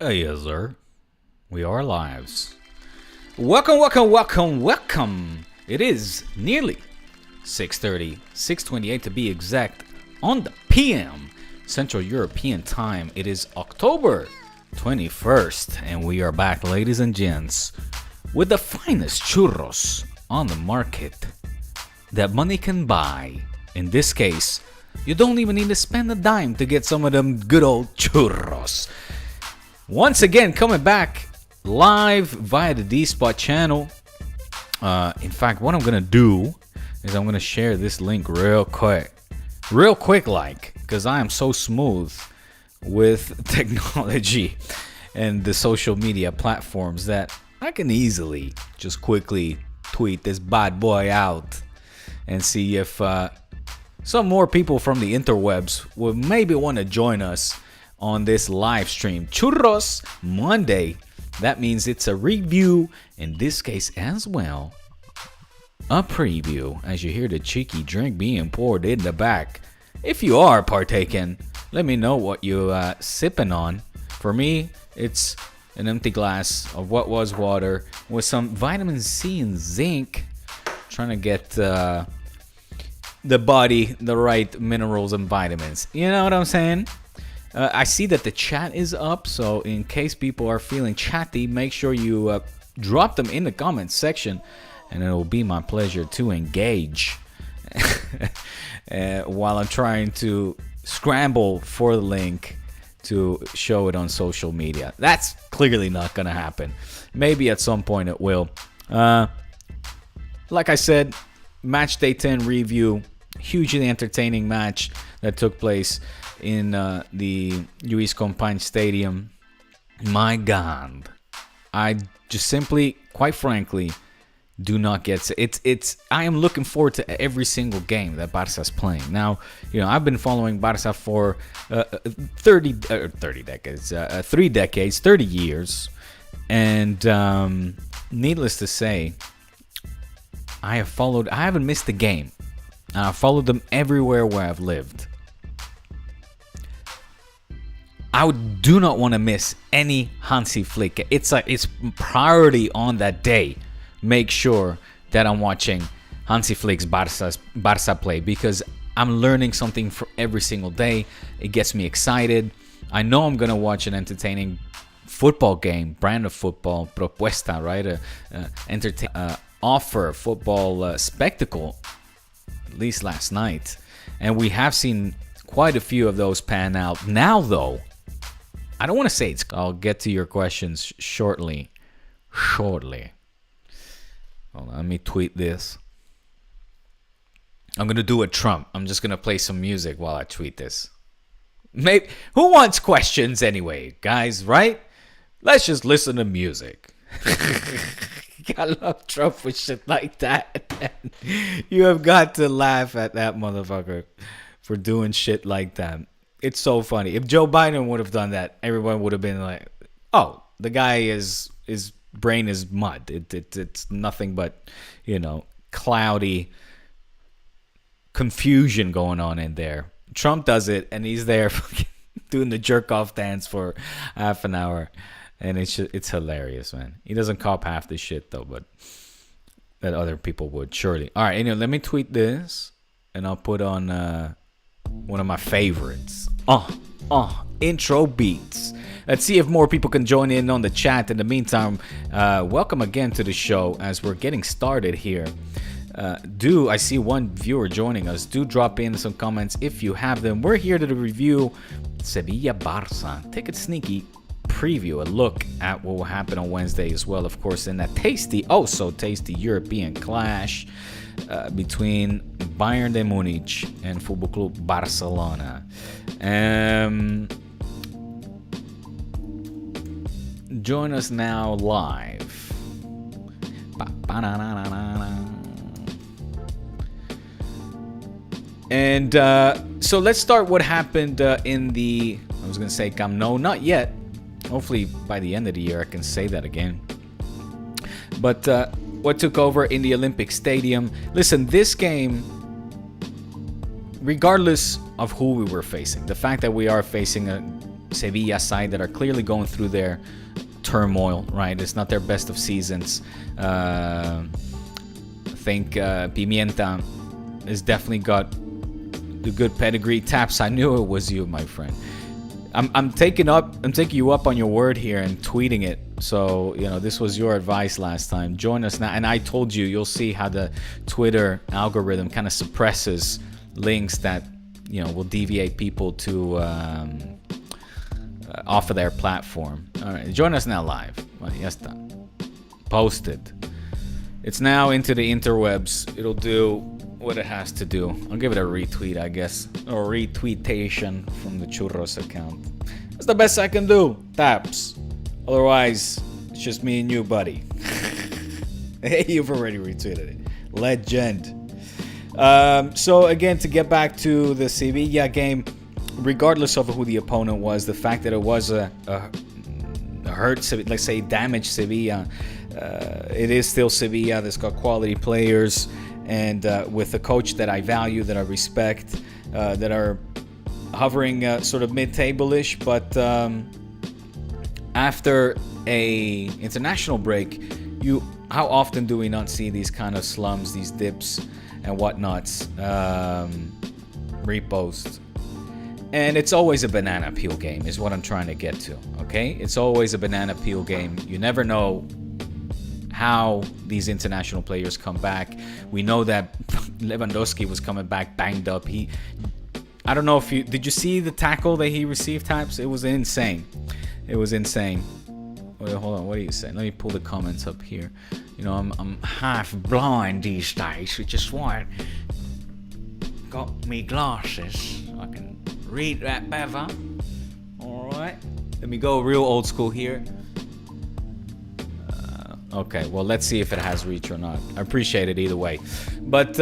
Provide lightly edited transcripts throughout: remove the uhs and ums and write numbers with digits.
Yes, sir. We are live. Welcome. It is nearly 6:30, 6:28 to be exact, on the PM, Central European Time. It is October 21st, and we are back, ladies and gents, with the finest churros on the market that money can buy. In this case, you don't even need to spend a dime to get some of them good old churros. Once again, coming back live via the D-Spot channel. In fact, what I'm going to do is I'm going to share this link real quick, because I am so smooth with technology and the social media platforms that I can easily just quickly tweet this bad boy out and see if some more people from the interwebs would maybe want to join us on this live stream. Churros Monday. That means it's a review, in this case as well, a preview, as you hear the cheeky drink being poured in the back. If you are partaking, let me know what you sipping on. For me, it's an empty glass of what was water with some vitamin C and zinc, trying to get the body the right minerals and vitamins. You know what I'm saying? I see that the chat is up, so in case people are feeling chatty, make sure you drop them in the comments section, and it will be my pleasure to engage while I'm trying to scramble for the link to show it on social media. That's clearly not going to happen. Maybe at some point it will. Like I said, match day 10 review, hugely entertaining match that took place in the Luis Companys Stadium. My God, I just simply, quite frankly, do not get it's. I am looking forward to every single game that Barça's playing. Now, I've been following Barça for 30 decades, 3 decades, 30 years, and needless to say, I haven't missed a game. I've followed them everywhere where I've lived. I do not want to miss any Hansi Flick. It's priority on that day. Make sure that I'm watching Hansi Flick's Barça play, because I'm learning something for every single day. It gets me excited. I know I'm gonna watch an entertaining football game, brand of football, propuesta, right? Offer football spectacle. At least last night, and we have seen quite a few of those pan out. Now, though, I don't want to say it's. I'll get to your questions shortly. Hold on, let me tweet this. I'm gonna do a Trump. I'm just gonna play some music while I tweet this. Maybe who wants questions anyway, guys? Right? Let's just listen to music. I love Trump with shit like that. You have got to laugh at that motherfucker for doing shit like that. It's so funny. If Joe Biden would have done that, everyone would have been like, "Oh, the guy his brain is mud. It's nothing but, cloudy confusion going on in there." Trump does it, and he's there doing the jerk off dance for half an hour. And it's hilarious, man. He doesn't cop half the shit, though, but that other people would, surely. All right, anyway, let me tweet this, and I'll put on one of my favorites. Intro beats. Let's see if more people can join in on the chat. In the meantime, welcome again to the show as we're getting started here. I see one viewer joining us. Do drop in some comments if you have them. We're here to review Sevilla Barça. Take it sneaky. Preview, a look at what will happen on Wednesday as well, of course, in that so tasty European clash between Bayern de Munich and Football Club Barcelona. Join us now live. And so let's start what happened in the, I was going to say Camp Nou, not yet. Hopefully by the end of the year I can say that again. But what took over in the Olympic Stadium? Listen, this game, regardless of who we were facing, the fact that we are facing Sevilla side that are clearly going through their turmoil, right? It's not their best of seasons. I think Pimienta has definitely got the good pedigree. Taps, I knew it was you, my friend. I'm taking you up on your word here and tweeting it. So, this was your advice last time. Join us now. And I told you, you'll see how the Twitter algorithm kind of suppresses links that, will deviate people to off of their platform. All right, join us now live. Well, ya está. Posted. It's now into the interwebs. It'll do what it has to do. I'll give it a retweet, I guess. Or retweetation from the Churros account. That's the best I can do, Taps. Otherwise, it's just me and you, buddy. Hey, you've already retweeted it. Legend. So again, to get back to the Sevilla game, regardless of who the opponent was, the fact that it was a hurt, let's say damaged Sevilla, it is still Sevilla that's got quality players, and with a coach that I value, that I respect, that are hovering sort of mid-table-ish, but after a international break, how often do we not see these kind of slumps, these dips and whatnots, reposts? And it's always a banana peel game is what I'm trying to get to, okay? It's always a banana peel game. You never know how these international players come back. We know that Lewandowski was coming back banged up. I don't know if did you see the tackle that he received, Taps? It was insane. It was insane. Wait, hold on, what are you saying? Let me pull the comments up here. I'm half blind these days, which is why I got me glasses. I can read that better. Alright. Let me go real old school here. Okay, well, let's see if it has reach or not. I appreciate it either way. But,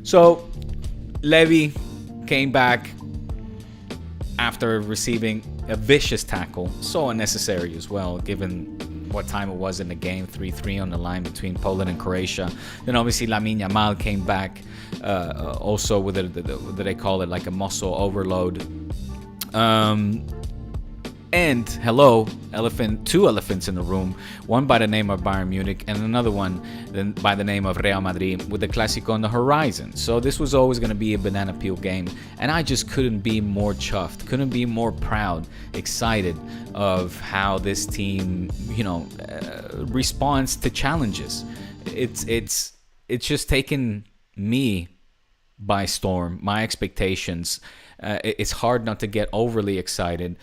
so, Levy came back after receiving a vicious tackle. So unnecessary as well, given what time it was in the game. 3-3 on the line between Poland and Croatia. Then obviously Lamine Yamal came back, also with what they call it, like a muscle overload. And hello, two elephants in the room, one by the name of Bayern Munich and another one by the name of Real Madrid, with the Clásico on the horizon. So this was always going to be a banana peel game, and I just couldn't be more chuffed, couldn't be more proud, excited of how this team, responds to challenges. It's just taken me by storm, my expectations. It's hard not to get overly excited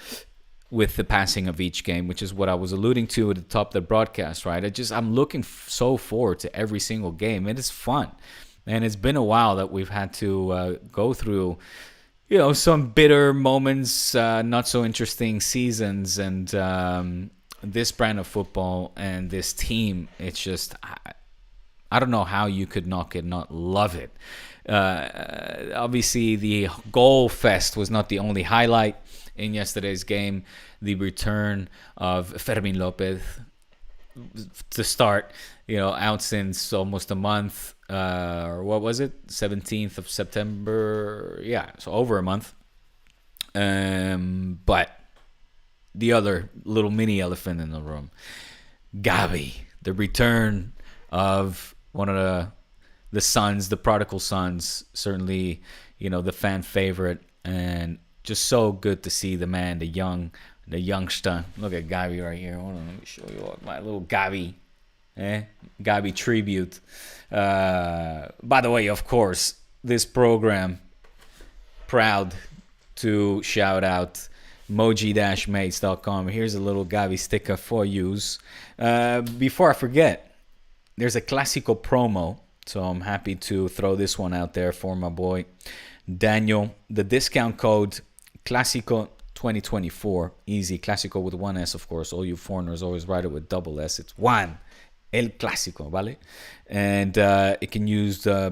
with the passing of each game, which is what I was alluding to at the top of the broadcast, right? I'm looking so forward to every single game. It is fun. And it's been a while that we've had to go through, some bitter moments, not so interesting seasons. And this brand of football and this team, it's just, I don't know how you could not love it. Obviously, the goal fest was not the only highlight in yesterday's game. The return of Fermin Lopez to start, out since almost a month, or what was it, 17th of September? Yeah, so over a month. But the other little mini elephant in the room, Gavi, the return of one of the sons, the prodigal sons, certainly, the fan favorite, and just so good to see the man, the youngster. Look at Gavi right here. Hold on, let me show you my little Gavi, Gavi tribute. By the way, of course, this program, proud to shout out moji-mates.com. Here's a little Gavi sticker for use. Before I forget, there's a Clásico promo, so I'm happy to throw this one out there for my boy Daniel. The discount code Clásico 2024, easy. Clásico with one S, of course. All you foreigners always write it with double S. It's Juan El Clásico, ¿vale? And it can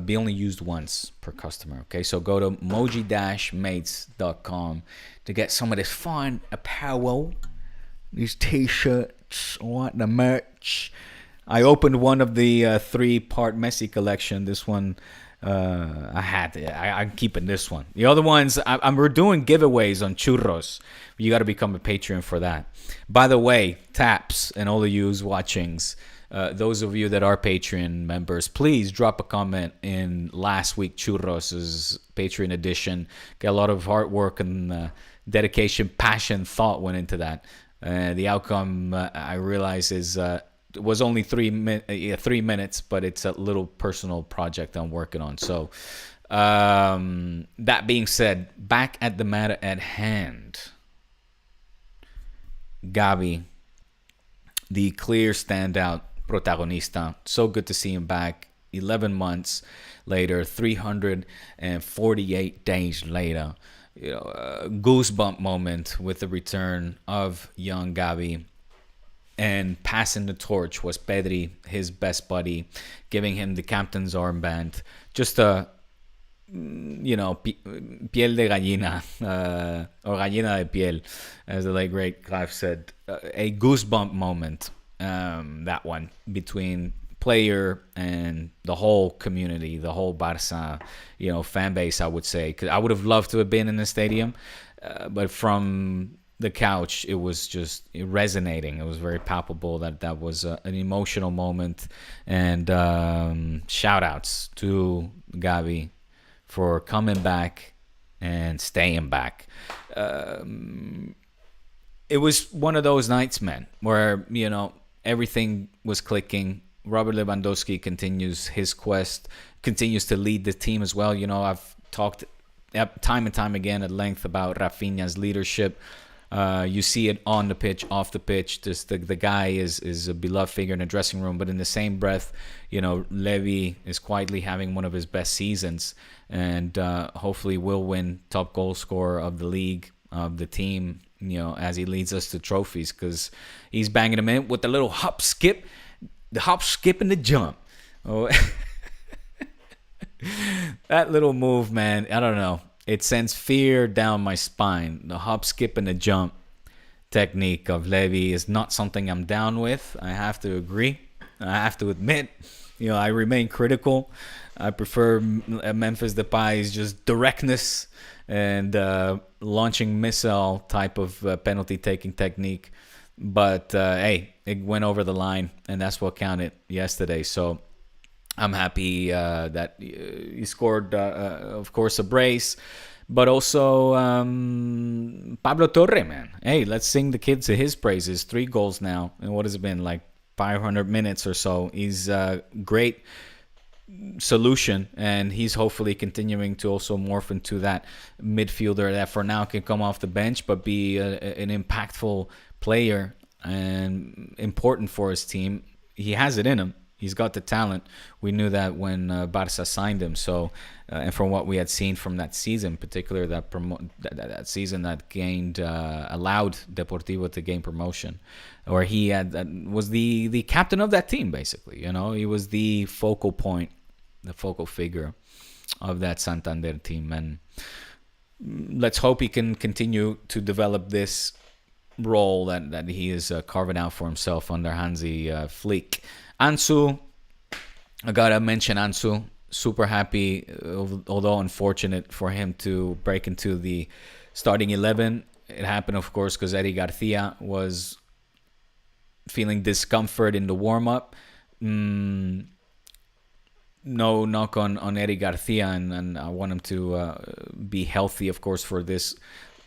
be only used once per customer, okay? So go to moji-mates.com to get some of this fun apparel, these t-shirts, the merch. I opened one of the three-part Messi collection. This one I had to, I'm keeping this one. The other ones, we're doing giveaways on churros. You got to become a Patreon for that. By the way, Taps and all of yous watchings, those of you that are Patreon members, please drop a comment in last week Churros' Patreon edition. Got a lot of hard work and dedication, passion, thought went into that. The outcome, I realize, is was only 3 minutes, but it's a little personal project I'm working on. So, that being said, back at the matter at hand, Gavi, the clear standout protagonista. So good to see him back. 11 months later, 348 days later. A goosebump moment with the return of young Gavi. And passing the torch was Pedri, his best buddy, giving him the captain's armband. Just a, piel de gallina, or gallina de piel, as the late great Clive said. A goosebump moment, that one, between player and the whole community, the whole Barça, fan base, I would say. 'Cause I would have loved to have been in the stadium, but from the couch, it was just resonating. It was very palpable that was an emotional moment. And shout outs to Gavi for coming back and staying back. It was one of those nights, man, where, everything was clicking. Robert Lewandowski continues his quest, continues to lead the team as well. I've talked time and time again at length about Rafinha's leadership. You see it on the pitch, off the pitch. Just the guy is a beloved figure in the dressing room. But in the same breath, Levy is quietly having one of his best seasons, and hopefully will win top goal scorer of the league, of the team, as he leads us to trophies, because he's banging them in with the little hop, skip, and the jump. Oh, that little move, man. I don't know. It sends fear down my spine. The hop, skip, and the jump technique of Levy is not something I'm down with. I have to agree. I have to admit, I remain critical. I prefer Memphis Depay's just directness and launching missile type of penalty-taking technique. But, hey, it went over the line, and that's what counted yesterday. So I'm happy that he scored, of course, a brace. But also Pablo Torre, man. Hey, let's sing the kid to his praises. 3 goals now. And what has it been, like 500 minutes or so? He's a great solution, and he's hopefully continuing to also morph into that midfielder that for now can come off the bench but be an impactful player and important for his team. He has it in him. He's got the talent. We knew that when Barça signed him. So, and from what we had seen from that season, particularly that season that gained allowed Deportivo to gain promotion, or he was the captain of that team basically. He was the focal point, the focal figure of that Santander team, and let's hope he can continue to develop this role that he is carving out for himself under Hansi Flick. Ansu, I gotta mention Ansu. Super happy, although unfortunate for him to break into the starting 11. It happened, of course, because Eddie Garcia was feeling discomfort in the warm-up. No knock on Eddie Garcia, and I want him to be healthy, of course, for this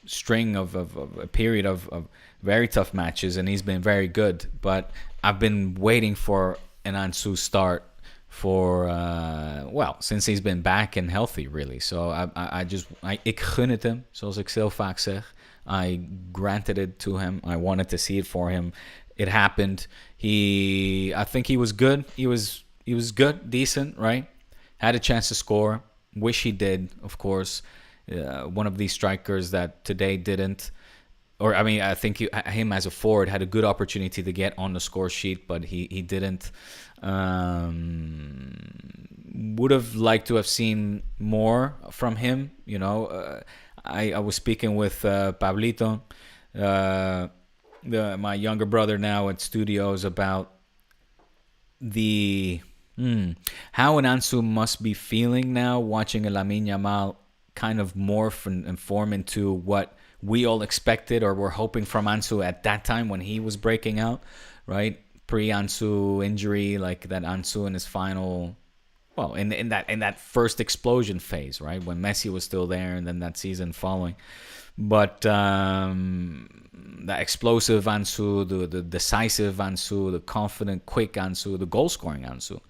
string of a period of very tough matches, and he's been very good. But I've been waiting for an Ansu start for since he's been back and healthy, really. So ik gun het hem, zoals ik zo vaak zeg. I granted it to him. I wanted to see it for him. It happened. I think he was good. He was good, decent, right? Had a chance to score. Wish he did, of course. One of these strikers that today didn't. Or, I think him as a forward had a good opportunity to get on the score sheet, but he didn't. Would have liked to have seen more from him. I was speaking with Pablito, my younger brother now at studios, about the How Ansu must be feeling now, watching a Lamine Yamal kind of morph and form into what we all expected or were hoping from Ansu at that time when he was breaking out, right? Pre-Ansu injury, like that Ansu in his final, well, in that first explosion phase, right, when Messi was still there, and then that season following. But the explosive Ansu, the decisive Ansu, the confident, quick Ansu, the goal-scoring Ansu.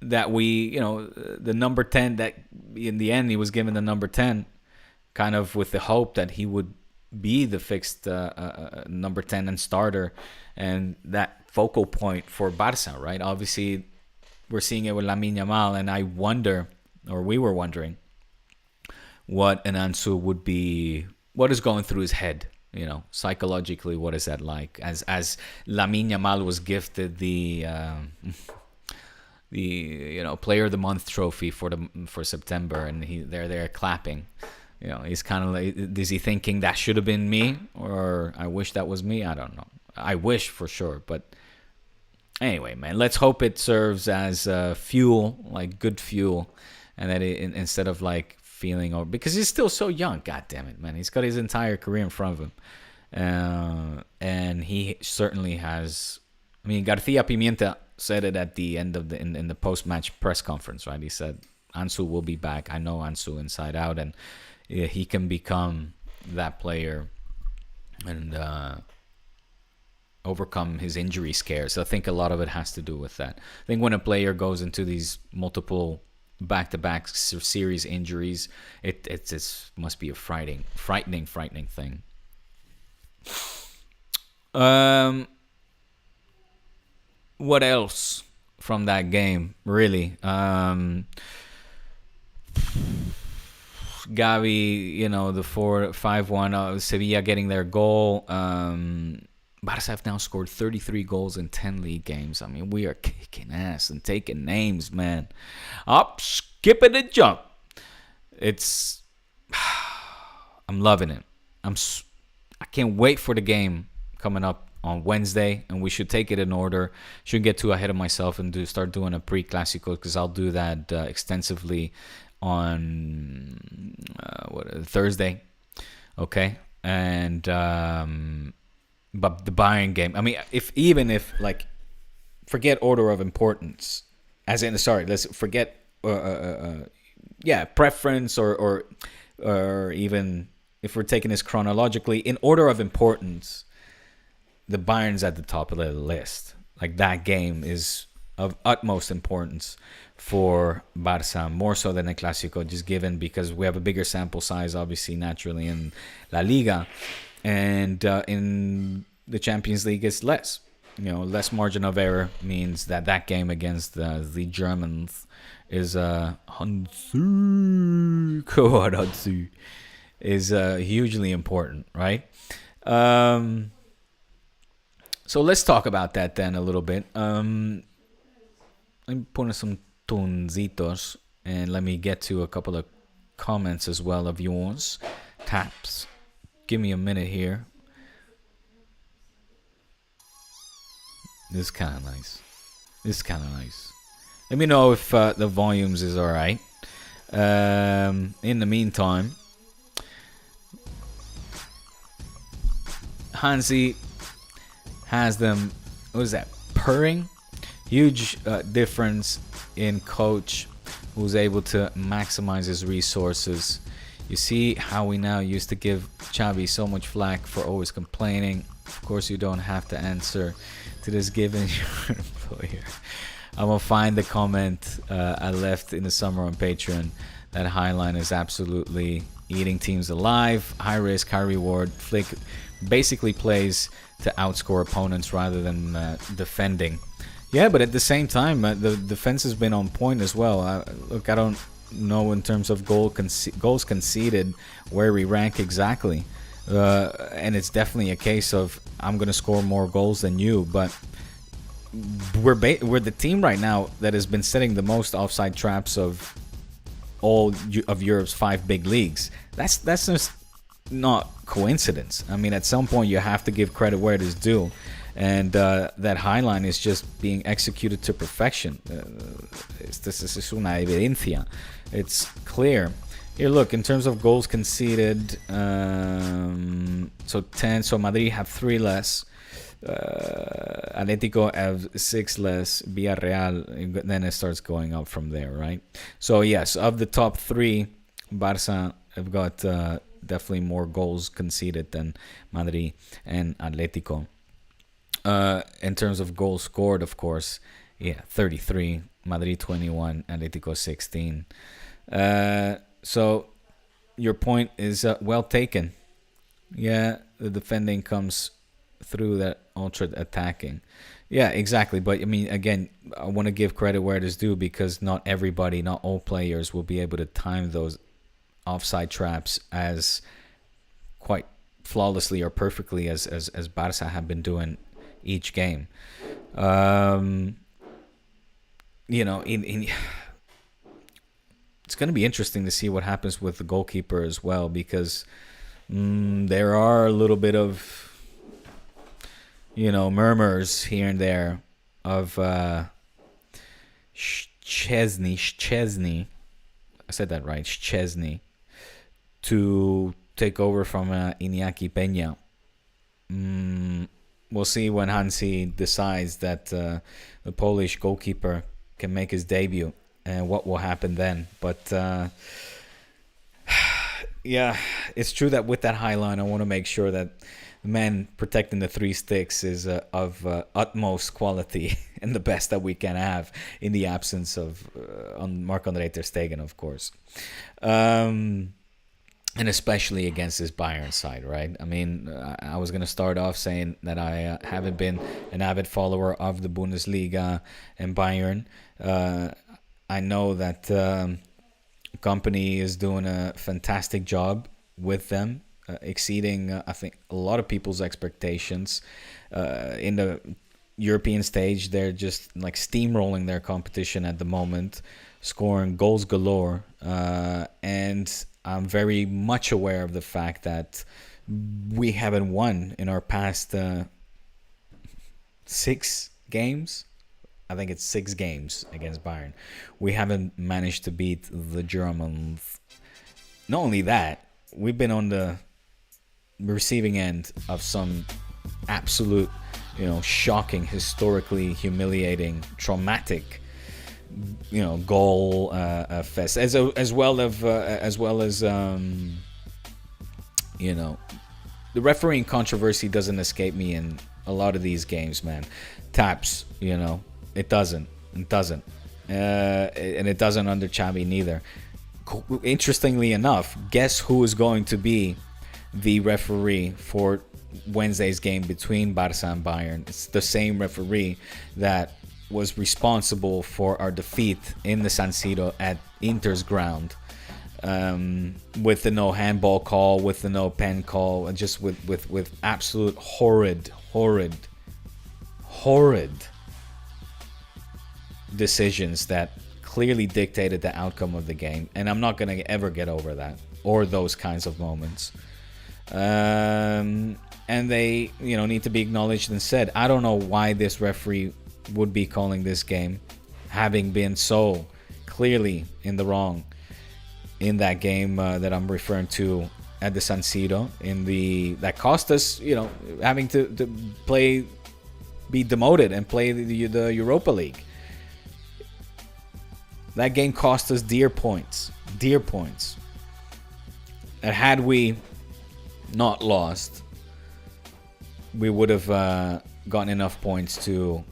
That the number 10, that in the end he was given the number 10, kind of with the hope that he would be the fixed number 10 and starter, and that focal point for Barça, right? Obviously, we're seeing it with Lamine Yamal, and I wonder, or we were wondering, what an Ansu would be, what is going through his head, psychologically, what is that like? As Lamine Yamal was gifted the Player of the Month trophy for September, and they're there clapping. He's kind of like, is he thinking that should have been me, or I wish that was me? I don't know. I wish for sure, but anyway, man, let's hope it serves as fuel, like good fuel, and that instead of like feeling, or because he's still so young, god damn it, man, he's got his entire career in front of him, and he certainly has. I mean, Garcia Pimienta said it at the end of in the post-match press conference, right? He said Ansu will be back. I know Ansu inside out, and he can become that player and overcome his injury scares. So I think a lot of it has to do with that. I think when a player goes into these multiple back-to-back series injuries, it must be a frightening thing. What else from that game, really? Gavi, the 5-1, Sevilla getting their goal. Barça have now scored 33 goals in 10 league games. I mean, we are kicking ass and taking names, man. Up, skipping a jump. I'm loving it. I can't wait for the game coming up on Wednesday, and we should take it in order. Shouldn't get too ahead of myself and start doing a pre-classico, because I'll do that extensively on Thursday. Okay, and but the Bayern game, I mean, if like, forget order of importance, as in, sorry, let's forget preference, or even if we're taking this chronologically in order of importance, the Bayern's at the top of the list. Like, that game is of utmost importance for Barça, more so than the Clásico, just given because we have a bigger sample size, obviously, naturally, in La Liga, and in the Champions League it's less. Less margin of error means that game against the Germans is hugely important, right? So let's talk about that then a little bit. I'm putting some toncitos, and let me get to a couple of comments as well of yours. Taps. Give me a minute here. This is kind of nice. Let me know if the volumes is all right. In the meantime, Hansi has them, what is that, purring? Huge difference in coach who's able to maximize his resources. You see how we now used to give Xavi so much flack for always complaining. Of course, you don't have to answer to this given your employer. I'm going to find the comment I left in the summer on Patreon. That highline is absolutely eating teams alive. High risk, high reward. Flick basically plays to outscore opponents rather than defending. Yeah, but at the same time, the defense has been on point as well. Look, I don't know in terms of goals conceded where we rank exactly. And it's definitely a case of I'm going to score more goals than you. But we're the team right now that has been setting the most offside traps of all of Europe's 5 big leagues. That's just not coincidence. I mean, at some point you have to give credit where it is due. and that high line is just being executed to perfection. This is una evidencia. It's clear. Here, look, in terms of goals conceded, so 10. So Madrid have 3 less. Atletico have 6 less. Villarreal, then it starts going up from there, right? So yes, of the top 3, Barça have got definitely more goals conceded than Madrid and Atletico. In terms of goals scored, of course, 33. Madrid 21, Atletico 16. So your point is well taken. Yeah, the defending comes through that ultra attacking. Yeah, exactly. But I mean, again, I want to give credit where it is due, because not everybody, not all players will be able to time those offside traps as quite flawlessly or perfectly as Barça have been doing each game. It's going to be interesting to see what happens with the goalkeeper as well, because there are a little bit of murmurs here and there of Szczesny. I said that right, Szczesny, to take over from Iñaki Peña. We'll see when Hansi decides that the Polish goalkeeper can make his debut, and what will happen then. But yeah, it's true that with that high line, I want to make sure that the man protecting the 3 sticks is of utmost quality and the best that we can have in the absence of Marc-André ter Stegen, of course. And especially against this Bayern side, right? I mean, I was going to start off saying that I haven't been an avid follower of the Bundesliga and Bayern. I know that company is doing a fantastic job with them, exceeding, I think, a lot of people's expectations. In the European stage, they're just like steamrolling their competition at the moment, scoring goals galore. And I'm very much aware of the fact that we haven't won in our past 6 games. I think it's 6 games against Bayern. We haven't managed to beat the Germans. Not only that, we've been on the receiving end of some absolute, shocking, historically humiliating, traumatic, goal fest, as well as the refereeing controversy doesn't escape me in a lot of these games, man. Taps, it doesn't, and it doesn't under Xavi neither. Interestingly enough, guess who is going to be the referee for Wednesday's game between Barça and Bayern? It's the same referee that was responsible for our defeat in the San Siro at Inter's ground, with the no handball call, with the no pen call, and just with absolute horrid decisions that clearly dictated the outcome of the game. And I'm not going to ever get over that, or those kinds of moments. And they, need to be acknowledged and said. I don't know why this referee would be calling this game, having been so clearly in the wrong in that game that I'm referring to at the San Siro, that cost us, having to be demoted and play the Europa League. That game cost us dear points. And had we not lost, we would have gotten enough points to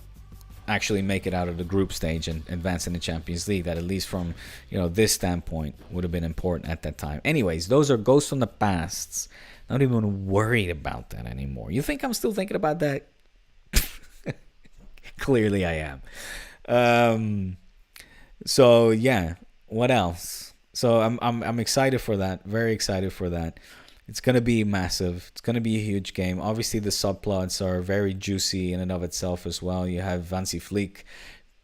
actually make it out of the group stage and advance in the Champions League. That, at least from this standpoint, would have been important at that time. Anyways, those are ghosts from the past. Not even worried about that anymore. You think I'm still thinking about that? Clearly I am. So yeah, what else? So I'm excited for that. Very excited for that. It's going to be massive. It's going to be a huge game. Obviously, the subplots are very juicy in and of itself as well. You have Hansi Flick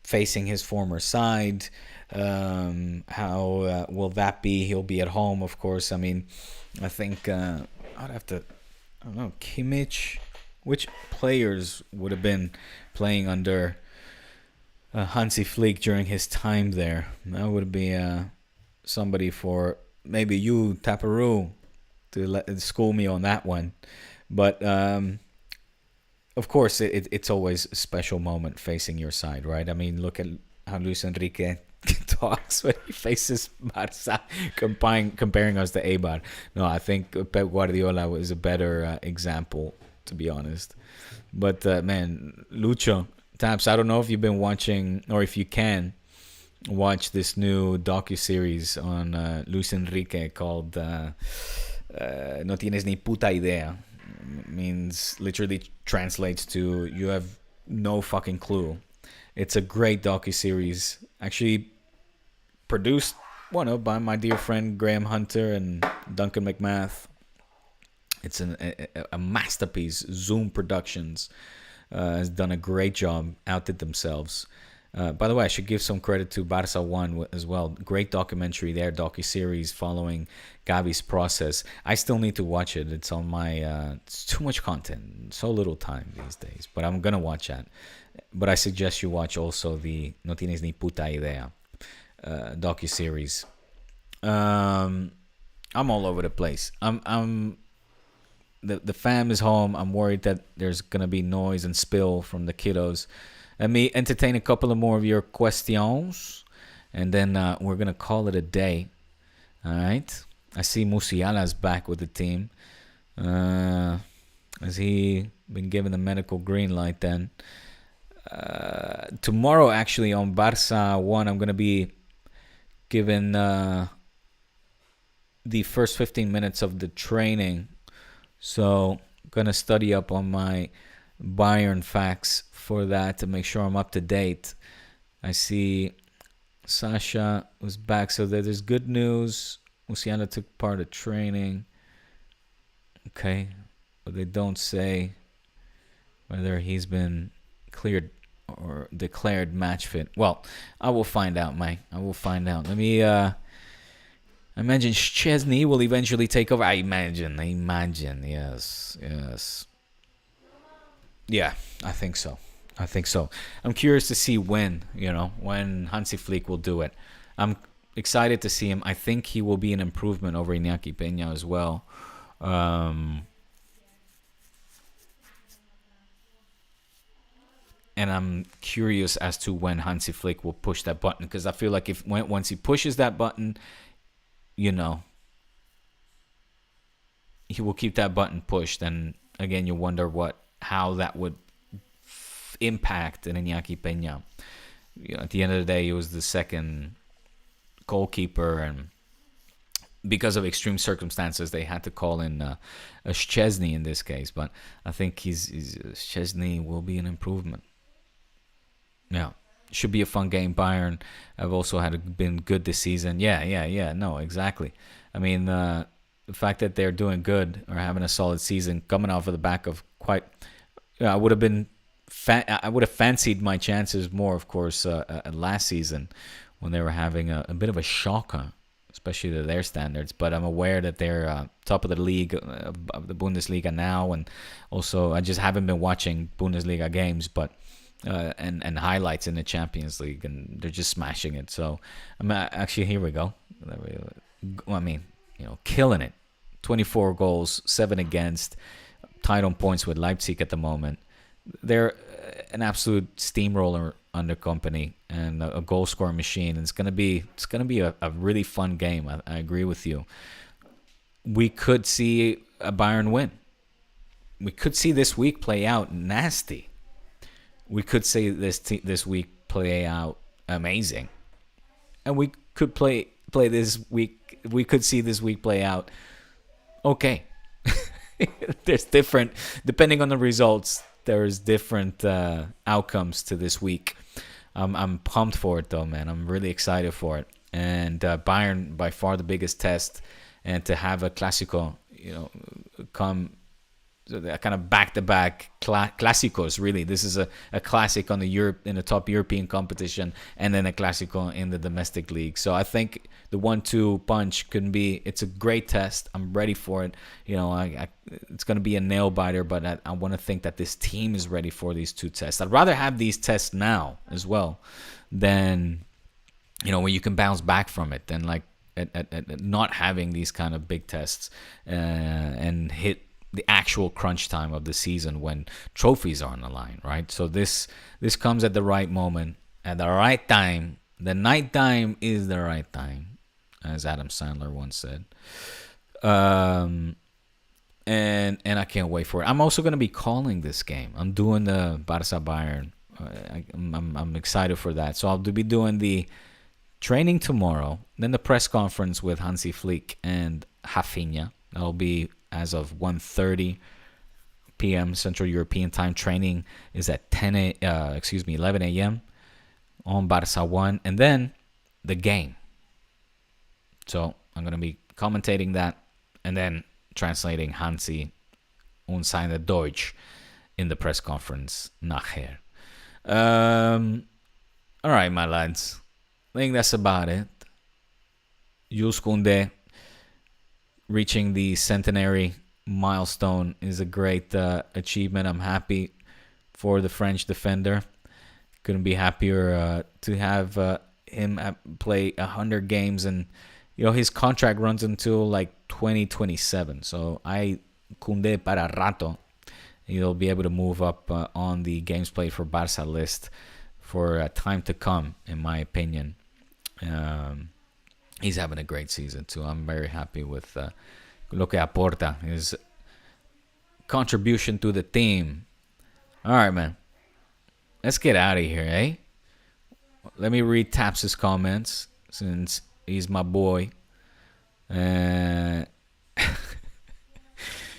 facing his former side. How will that be? He'll be at home, of course. I mean, I think I'd have to, I don't know, Kimmich which players would have been playing under Hansi Flick during his time there? That would be somebody for maybe you, Taparu, to school me on that one. But of course, it's always a special moment facing your side, right? I mean, look at how Luis Enrique talks when he faces Barça, comparing us to Eibar. No, I think Pep Guardiola was a better example, to be honest. But man, Lucho, Taps, I don't know if you've been watching or if you can watch this new docu-series on Luis Enrique called No Tienes Ni Puta Idea. Means literally translates to you have no fucking clue. It's a great docu-series, actually produced by my dear friend Graham Hunter and Duncan McMath. It's a masterpiece. Zoom Productions has done a great job, outdid themselves. By the way, I should give some credit to Barça 1 as well. Great documentary there, docu-series following Gavi's process. I still need to watch it. It's on my... it's too much content. So little time these days. But I'm going to watch that. But I suggest you watch also the No Tienes Ni Puta Idea docu-series. I'm all over the place. The fam is home. I'm worried that there's going to be noise and spill from the kiddos. Let me entertain a couple of more of your questions, and then we're going to call it a day. All right? I see Musiala's back with the team. Has he been given the medical green light then? Tomorrow, actually, on Barça 1, I'm going to be given the first 15 minutes of the training. So, going to study up on my Bayern facts for that to make sure I'm up to date. I see Sasha was back, so there's good news. Musiala took part of training. Okay, but they don't say whether he's been cleared or declared match fit. Well, I will find out, Mike. I will find out. Let me I imagine Szczesny will eventually take over. I imagine, yes. Yeah, I think so. I'm curious to see when Hansi Flick will do it. I'm excited to see him. I think he will be an improvement over Iñaki Peña as well. And I'm curious as to when Hansi Flick will push that button, because I feel like once he pushes that button, he will keep that button pushed. And again, you wonder how that would impact an Iñaki Peña. At the end of the day, he was the second goalkeeper, and because of extreme circumstances, they had to call in a Szczesny in this case. But I think Szczesny will be an improvement. Yeah, should be a fun game. Bayern have also been good this season. Yeah. No, exactly. I mean, the fact that they're doing good or having a solid season, coming off of the back of quite, I would have fancied my chances more, of course, last season when they were having a bit of a shocker, especially to their standards. But I'm aware that they're top of the league, of the Bundesliga now, and also I just haven't been watching Bundesliga games, but and highlights in the Champions League, and they're just smashing it. So actually, here we go. I mean, killing it. 24 goals, 7 against, tied on points with Leipzig at the moment. They're an absolute steamroller under company and a goal scoring machine. And it's gonna be a really fun game. I agree with you. We could see a Bayern win. We could see this week play out nasty. We could see this week play out amazing, and we could play this week. We could see this week play out okay. There's different, depending on the results. There's different outcomes to this week. I'm pumped for it though, man. I'm really excited for it. And Bayern, by far the biggest test, and to have a Clásico, come So they're kind of back-to-back clásicos. Really, this is a classic on the in the top European competition, and then a clásico in the domestic league. So I think the 1-2 punch it's a great test. I'm ready for it. It's going to be a nail biter, but I want to think that this team is ready for these two tests. I'd rather have these tests now as well than where you can bounce back from it, than like at not having these kind of big tests and hit the actual crunch time of the season when trophies are on the line, right? So this comes at the right moment, at the right time. The night time is the right time, as Adam Sandler once said. And I can't wait for it. I'm also going to be calling this game. I'm doing the Barça Bayern. I'm excited for that. So I'll be doing the training tomorrow, then the press conference with Hansi Flick and Rafinha. That'll be as of 1:30 p.m. Central European Time. Training is at 11 a.m. on Barça 1, and then the game. So I'm going to be commentating that and then translating Hansi und seine Deutsch in the press conference nachher. All right, my lads. I think that's about it. Jules Koundé reaching the centenary milestone is a great achievement. I'm happy for the French defender. Couldn't be happier to have him play 100 games, and his contract runs until like 2027. So Koundé para rato. He'll be able to move up on the games played for Barça list for time to come, in my opinion. He's having a great season too. I'm very happy with lo que aporta, his contribution to the team. All right, man. Let's get out of here, eh? Let me read Taps' comments since he's my boy.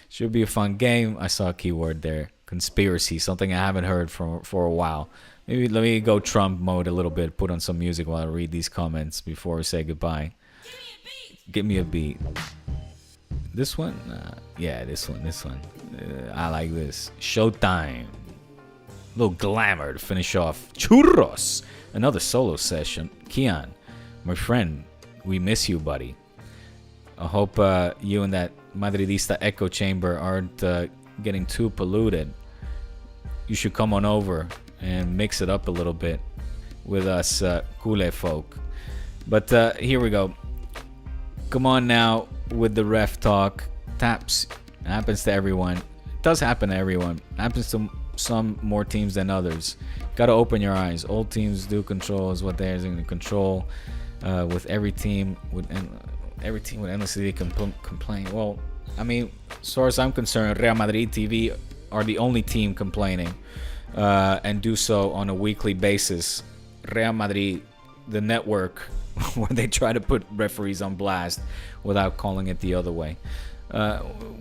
Should be a fun game. I saw a keyword there. Conspiracy, something I haven't heard for a while. Maybe let me go Trump mode a little bit, put on some music while I read these comments before we say goodbye. Give me a beat. This one? Yeah, this one. I like this. Showtime. A little glamour to finish off. Churros. Another solo session. Kian, my friend, we miss you, buddy. I hope you and that Madridista echo chamber aren't getting too polluted. You should come on over and mix it up a little bit with us Kool folk. But here we go. Come on now with the ref talk. Taps. It happens to everyone. It does happen to everyone. It happens to some more teams than others. Got to open your eyes. Old teams do control is what they're going to control. With every team would endlessly complain. Well, I mean, as far as I'm concerned, Real Madrid TV are the only team complaining, and do so on a weekly basis. Real Madrid, the network, where they try to put referees on blast without calling it the other way.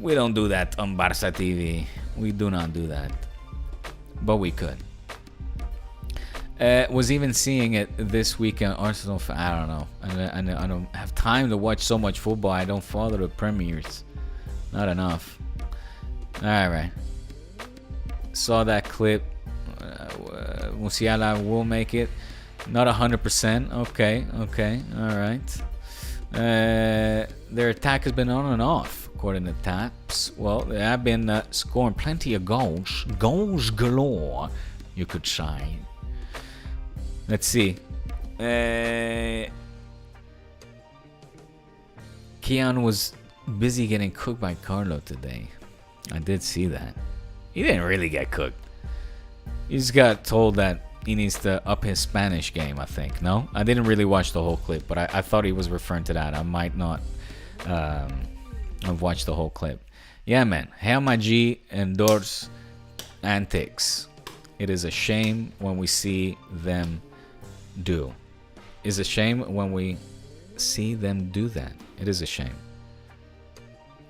We don't do that on Barça TV. We do not do that, but we could. Was even seeing it this weekend. Arsenal, I don't know. I don't have time to watch so much football. I don't follow the premieres. Not enough. All right. Saw that clip. Musiala will make it. Not 100%. Okay. All right. Their attack has been on and off, according to Taps. Well, they have been scoring plenty of goals. Goals galore, you could say. Let's see. Keon was busy getting cooked by Carlo today. I did see that. He didn't really get cooked. He just got told that he needs to up his Spanish game, I think. No? I didn't really watch the whole clip, but I thought he was referring to that. I might not have watched the whole clip. Yeah, man. Real Madrid endorse antics. It is a shame when we see them do. It's a shame when we see them do that. It is a shame.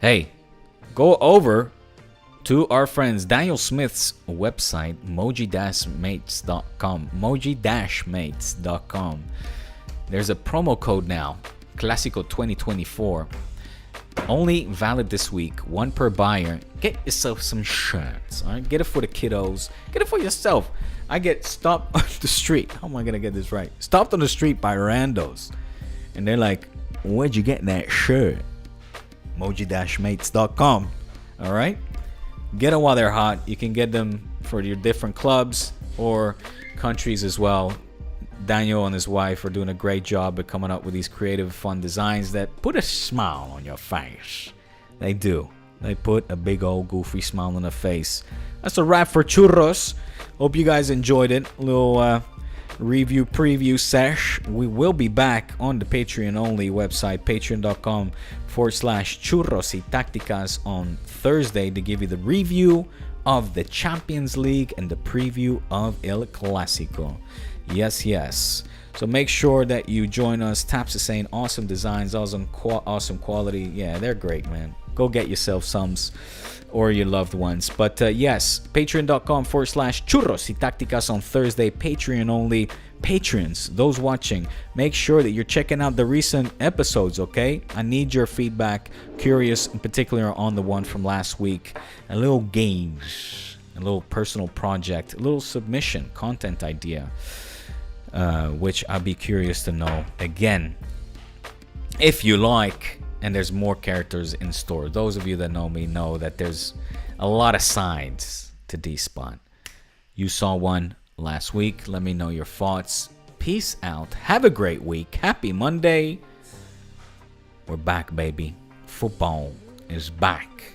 Hey, go over to our friends Daniel Smith's website, moji-mates.com. moji-mates.com. There's a promo code now, Clásico 2024, Only valid this week. One per buyer. Get yourself some shirts. All right, get it for the kiddos. Get it for yourself. I get stopped on the street. How am I gonna get this right? Stopped on the street by randos, and they're like, "Where'd you get that shirt?" Moji-mates.com. All right, get them while they're hot. You can get them for your different clubs or countries as well. Daniel and his wife are doing a great job at coming up with these creative, fun designs that put a smile on your face. They do. They put a big old goofy smile on the face. That's a wrap for Churros. Hope you guys enjoyed it. A little review preview sesh. We will be back on the Patreon only website, patreon.com/churros y tácticas on Thursday to give you the review of the Champions League and the preview of El Clásico. Yes. So make sure that you join us. Taps is saying awesome designs, awesome quality. Yeah, they're great, man. Go get yourself some or your loved ones. But yes, patreon.com/churros y tácticas on Thursday. Patreon only. Patrons, those watching, make sure that you're checking out the recent episodes, okay? I need your feedback. Curious in particular on the one from last week. A little games, a little personal project, a little submission, content idea. Which I'd be curious to know. Again, if you like, and there's more characters in store. Those of you that know me know that there's a lot of sides to D-Spot. You saw one last week. Let me know your thoughts. Peace out. Have a great week. Happy Monday. We're back, baby. Football is back.